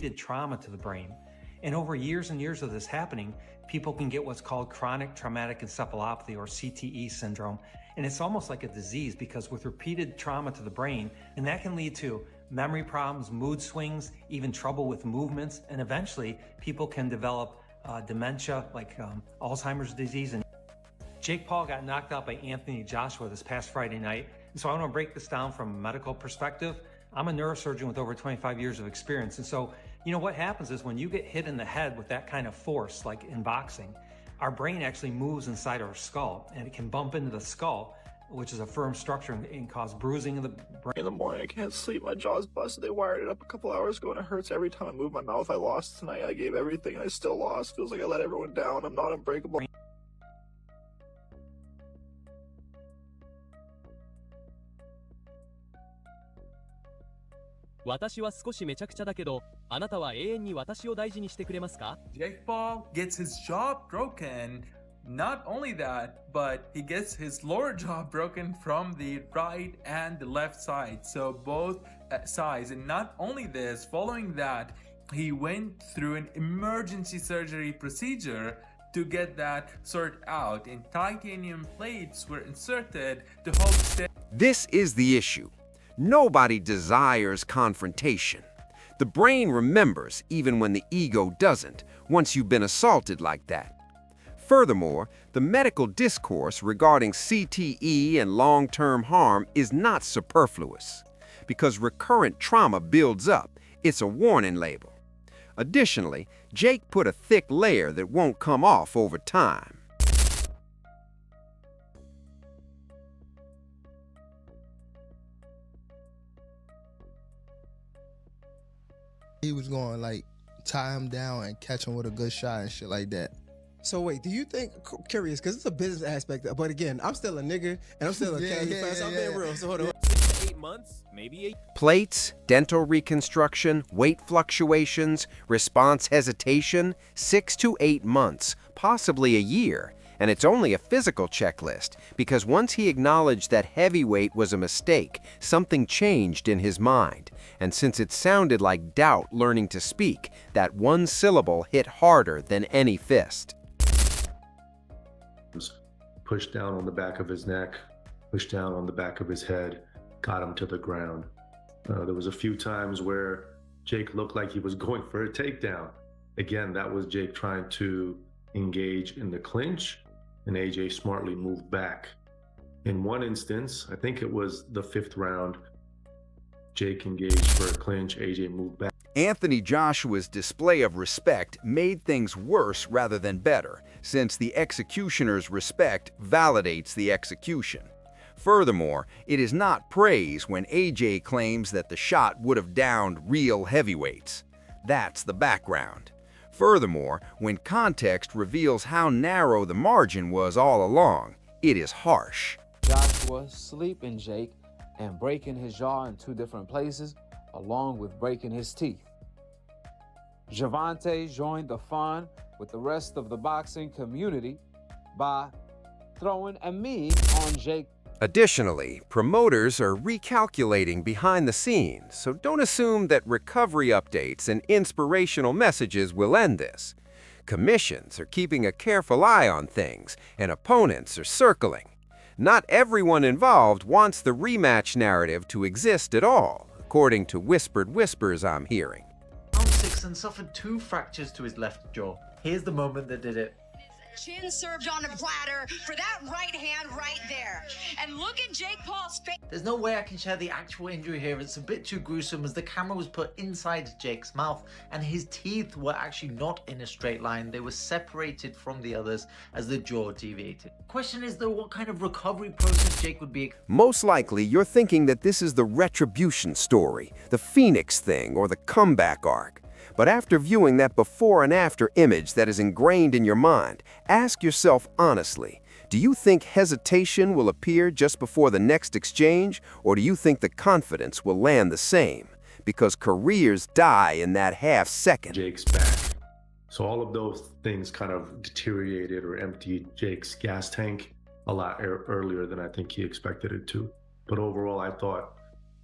repeated trauma to the brain. And over years and years of this happening, people can get what's called chronic traumatic encephalopathy, or CTE syndrome. And it's almost like a disease, because with repeated trauma to the brain, and that can lead to memory problems, mood swings, even trouble with movements, and eventually people can develop dementia, like Alzheimer's disease. And Jake Paul got knocked out by Anthony Joshua this past Friday night. And so I want to break this down from a medical perspective. I'm a neurosurgeon with over 25 years of experience. And so, you know, what happens is when you get hit in the head with that kind of force, like in boxing, our brain actually moves inside our skull, and it can bump into the skull, which is a firm structure, and cause bruising of the brain. In the morning, I can't sleep. My jaw's busted. They wired it up a couple hours ago, and it hurts every time I move my mouth. I lost tonight. I gave everything, and I still lost. Feels like I let everyone down. I'm not unbreakable. Jake Paul gets his jaw broken. Not only that, but he gets his lower jaw broken from the right and the left side, so both sides. And not only this, following that, he went through an emergency surgery procedure to get that sorted out, and titanium plates were inserted to help. This is the issue. Nobody desires confrontation. The brain remembers even when the ego doesn't, once you've been assaulted like that. Furthermore, the medical discourse regarding CTE and long-term harm is not superfluous. Because recurrent trauma builds up, it's a warning label. Additionally, Jake put a thick layer that won't come off over time. He was going like tie him down and catch him with a good shot and shit like that. So wait, do you think, curious, because it's a business aspect, but again, I'm still a nigga and I'm still a casual fan, so I'm being real, so hold on. 6 to 8 months, maybe 8. Plates, dental reconstruction, weight fluctuations, response hesitation, 6 to 8 months, possibly a year. And it's only a physical checklist, because once he acknowledged that heavyweight was a mistake, something changed in his mind. And since it sounded like doubt learning to speak, that one syllable hit harder than any fist. Pushed down on the back of his neck, pushed down on the back of his head, got him to the ground. There was a few times where Jake looked like he was going for a takedown. Again, that was Jake trying to engage in the clinch, and AJ smartly moved back. In one instance, I think it was the 5th round, Jake engaged for a clinch, AJ moved back. Anthony Joshua's display of respect made things worse rather than better, since the executioner's respect validates the execution. Furthermore, it is not praise when AJ claims that the shot would have downed real heavyweights. That's the background. Furthermore, when context reveals how narrow the margin was all along, it is harsh. Joshua sleeping Jake and breaking his jaw in 2 different places, along with breaking his teeth. Javante joined the fun with the rest of the boxing community by throwing a meme on Jake. Additionally, promoters are recalculating behind the scenes, so don't assume that recovery updates and inspirational messages will end this. Commissions are keeping a careful eye on things, and opponents are circling. Not everyone involved wants the rematch narrative to exist at all, according to whispered whispers I'm hearing. Round 6 and suffered 2 fractures to his left jaw. Here's the moment that did it. Chin served on a platter for that right hand right there. And look at Jake Paul's face. There's no way I can share the actual injury here. It's a bit too gruesome, as the camera was put inside Jake's mouth and his teeth were actually not in a straight line. They were separated from the others as the jaw deviated. Question is though, what kind of recovery process Jake would be? Most likely, you're thinking that this is the retribution story, the Phoenix thing, or the comeback arc. But after viewing that before and after image that is ingrained in your mind, ask yourself honestly, do you think hesitation will appear just before the next exchange, or do you think the confidence will land the same? Because careers die in that half second. Jake's back. So all of those things kind of deteriorated or emptied Jake's gas tank a lot earlier than I think he expected it to. But overall, I thought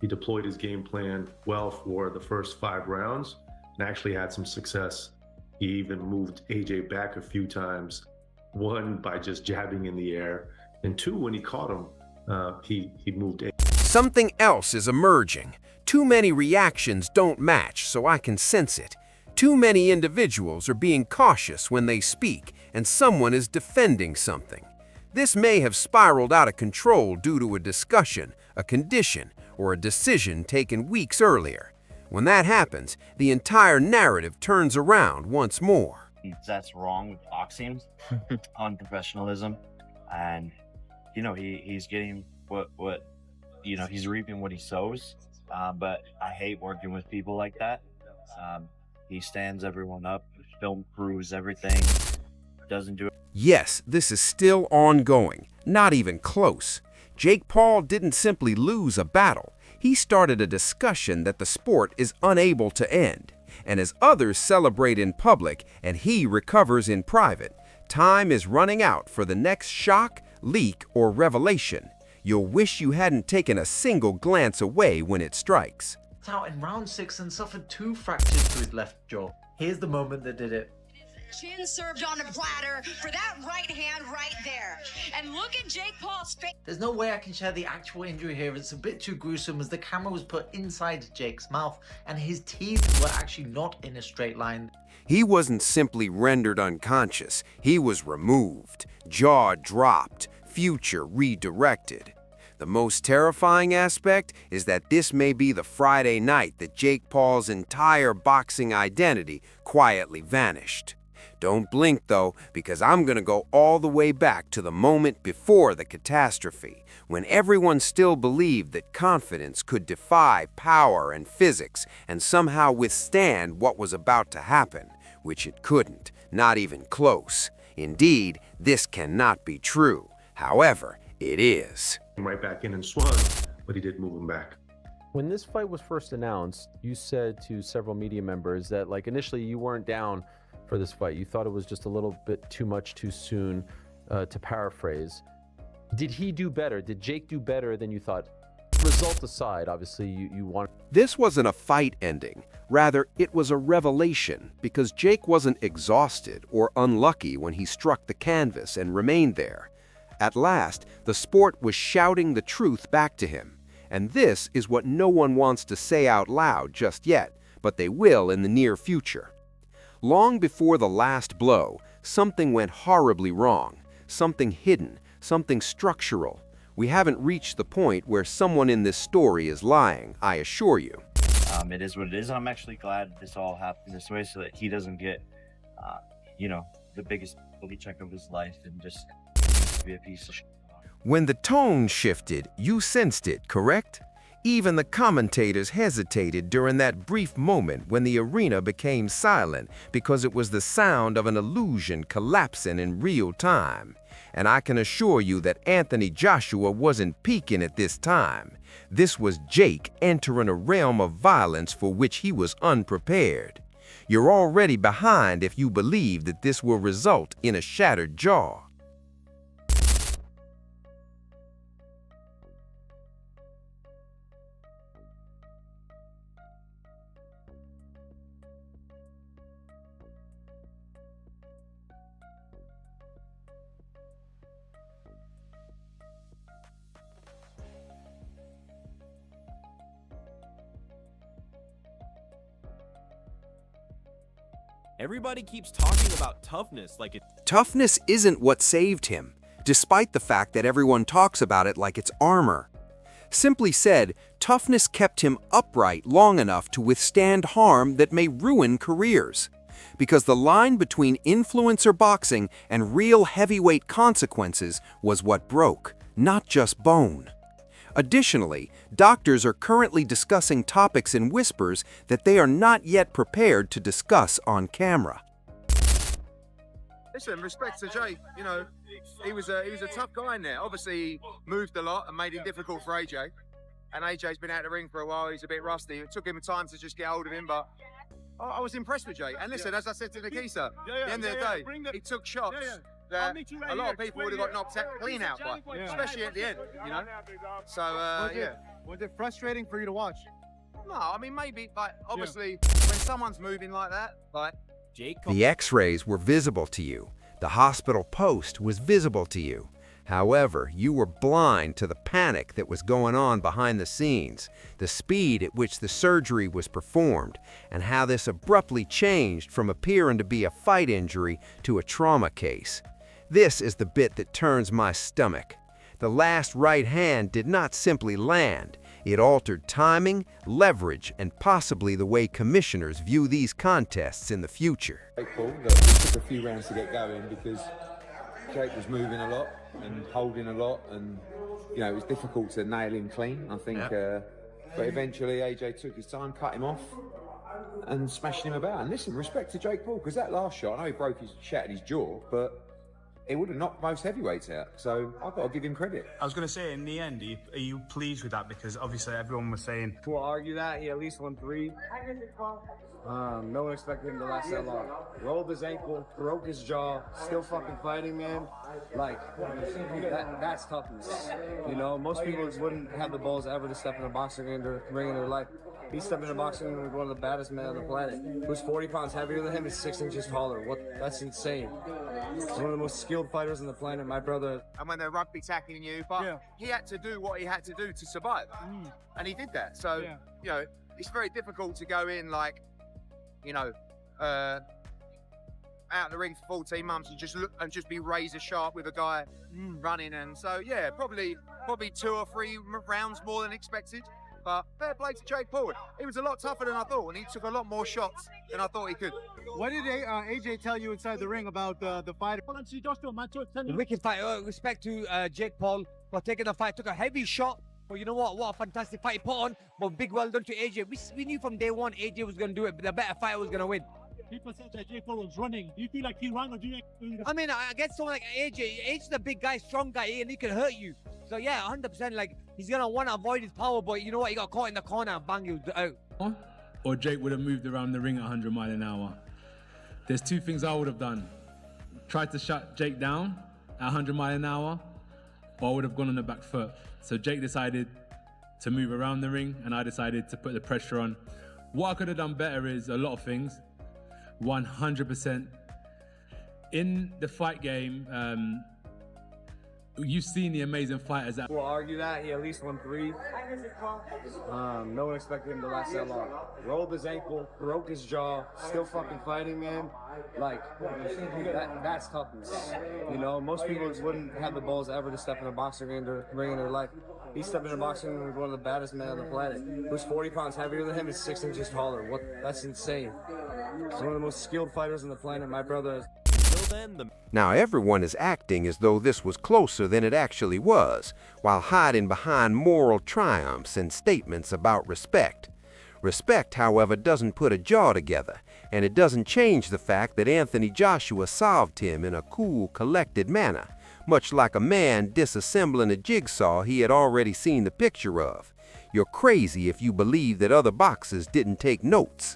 he deployed his game plan well for the first 5 rounds. and actually had some success. He even moved AJ back a few times, one by just jabbing in the air, and two, when he caught him, he moved Something else is emerging. Too many reactions don't match, so I can sense it. Too many individuals are being cautious when they speak, and someone is defending something. This may have spiraled out of control due to a discussion, a condition, or a decision taken weeks earlier. When that happens, the entire narrative turns around once more. That's wrong with boxing, on professionalism, and he's getting what he's reaping what he sows. But I hate working with people like that. He stands everyone up, film crews, everything. Doesn't do it. Yes, this is still ongoing, not even close. Jake Paul didn't simply lose a battle. He started a discussion that the sport is unable to end. And as others celebrate in public and he recovers in private, time is running out for the next shock, leak, or revelation. You'll wish you hadn't taken a single glance away when it strikes. Out in round 6 and suffered 2 fractures to his left jaw. Here's the moment that did it. Chin served on a platter for that right hand right there. And look at Jake Paul's face. There's no way I can share the actual injury here. It's a bit too gruesome as the camera was put inside Jake's mouth and his teeth were actually not in a straight line. He wasn't simply rendered unconscious. He was removed, jaw dropped, future redirected. The most terrifying aspect is that this may be the Friday night that Jake Paul's entire boxing identity quietly vanished. Don't blink, though, because I'm going to go all the way back to the moment before the catastrophe, when everyone still believed that confidence could defy power and physics and somehow withstand what was about to happen, which it couldn't, not even close. Indeed, this cannot be true. However, it is. Right back in and swung, but he did move him back. When this fight was first announced, you said to several media members that initially you weren't down for this fight. You thought it was just a little bit too much too soon, to paraphrase. Did he do better? Did Jake do better than you thought? Result aside, obviously you want. This wasn't a fight ending. Rather, it was a revelation because Jake wasn't exhausted or unlucky when he struck the canvas and remained there. At last, the sport was shouting the truth back to him. And this is what no one wants to say out loud just yet, but they will in the near future. Long before the last blow, something went horribly wrong, something hidden, something structural. We haven't reached the point where someone in this story is lying, I assure you. It is what it is, and I'm actually glad this all happened this way so that he doesn't get, the biggest bully check of his life and just be a piece of shit. When the tone shifted, you sensed it, correct? Even the commentators hesitated during that brief moment when the arena became silent because it was the sound of an illusion collapsing in real time. And I can assure you that Anthony Joshua wasn't peaking at this time. This was Jake entering a realm of violence for which he was unprepared. You're already behind if you believe that this will result in a shattered jaw. Everybody keeps talking about toughness like it. Toughness isn't what saved him, despite the fact that everyone talks about it like it's armor. Simply said, toughness kept him upright long enough to withstand harm that may ruin careers. Because the line between influencer boxing and real heavyweight consequences was what broke, not just bone. Additionally, doctors are currently discussing topics in whispers that they are not yet prepared to discuss on camera. Listen, respect to Jake. He was a tough guy in there. Obviously, he moved a lot and made it difficult for AJ. And AJ's been out of the ring for a while. He's a bit rusty. It took him time to just get hold of him, but I was impressed with Jake. And listen, as I said to Nikisa, at the end of the day, he took shots that a lot of people would have got knocked clean out by, especially at the end, So, Was it frustrating for you to watch? No, I mean, maybe, like, obviously, when someone's moving like that, like, Jake. The x-rays were visible to you. The hospital post was visible to you. However, you were blind to the panic that was going on behind the scenes, the speed at which the surgery was performed, and how this abruptly changed from appearing to be a fight injury to a trauma case. This is the bit that turns my stomach. The last right hand did not simply land. It altered timing, leverage, and possibly the way commissioners view these contests in the future. Paul, that it took a few rounds to get going because Jake was moving a lot and holding a lot, and you know it was difficult to nail him clean. I think, but eventually AJ took his time, cut him off, and smashed him about. And listen, respect to Jake Paul, because that last shot, I know he shattered his jaw, but it would have knocked most heavyweights out. So I've got to give him credit. I was going to say, in the end, are you pleased with that? Because obviously everyone was saying, we'll argue that he at least won 3. No one expected him to last that long. Rolled his ankle, broke his jaw, still fucking fighting, man. Like, that's toughness. You know, most people wouldn't have the balls ever to step in a boxing ring in their life. He stepped in a boxing ring with one of the baddest men on the planet, who's 40 pounds heavier than him and 6 inches taller. That's insane. He's one of the most skilled fighters on the planet, my brother. And when they're rugby tackling you, but he had to do what he had to do to survive. And he did that. So, you know, it's very difficult to go in like, you know, out of the ring for 14 months and just be razor sharp with a guy running. And so, yeah, probably 2 or 3 rounds more than expected. But fair play to Jake Paul. He was a lot tougher than I thought, and he took a lot more shots than I thought he could. What did AJ tell you inside the ring about the fight? Wicked fight. Respect to Jake Paul for taking the fight. Took a heavy shot. But you know what a fantastic fight he put on. But big well done to AJ. We knew from day one AJ was going to do it, but the better fighter was going to win. People said that Jake Paul was running. Do you feel like he ran, or do you? I mean, against someone like AJ, AJ's the big guy, strong guy, and he can hurt you. So yeah, 100%. Like, he's gonna want to avoid his power, but you know what? He got caught in the corner and bang, he was out. Or Jake would have moved around the ring at 100 miles an hour. There's 2 things I would have done: tried to shut Jake down at 100 miles an hour, or I would have gone on the back foot. So Jake decided to move around the ring, and I decided to put the pressure on. What I could have done better is a lot of things. 100%. In the fight game, you've seen the amazing fighters that we'll argue that he at least won 3. No one expected him to last that long. Rolled his ankle, broke his jaw, still fucking fighting, man. Like, that's toughness. You know, most people wouldn't have the balls ever to step in a boxing ring in their life. He stepped in a boxing ring with one of the baddest men on the planet, who's 40 pounds heavier than him and 6 inches taller. That's insane. He's one of the most skilled fighters on the planet, my brother. Now everyone is acting as though this was closer than it actually was, while hiding behind moral triumphs and statements about respect. Respect, however, doesn't put a jaw together, and it doesn't change the fact that Anthony Joshua solved him in a cool, collected manner, much like a man disassembling a jigsaw he had already seen the picture of. You're crazy if you believe that other boxers didn't take notes.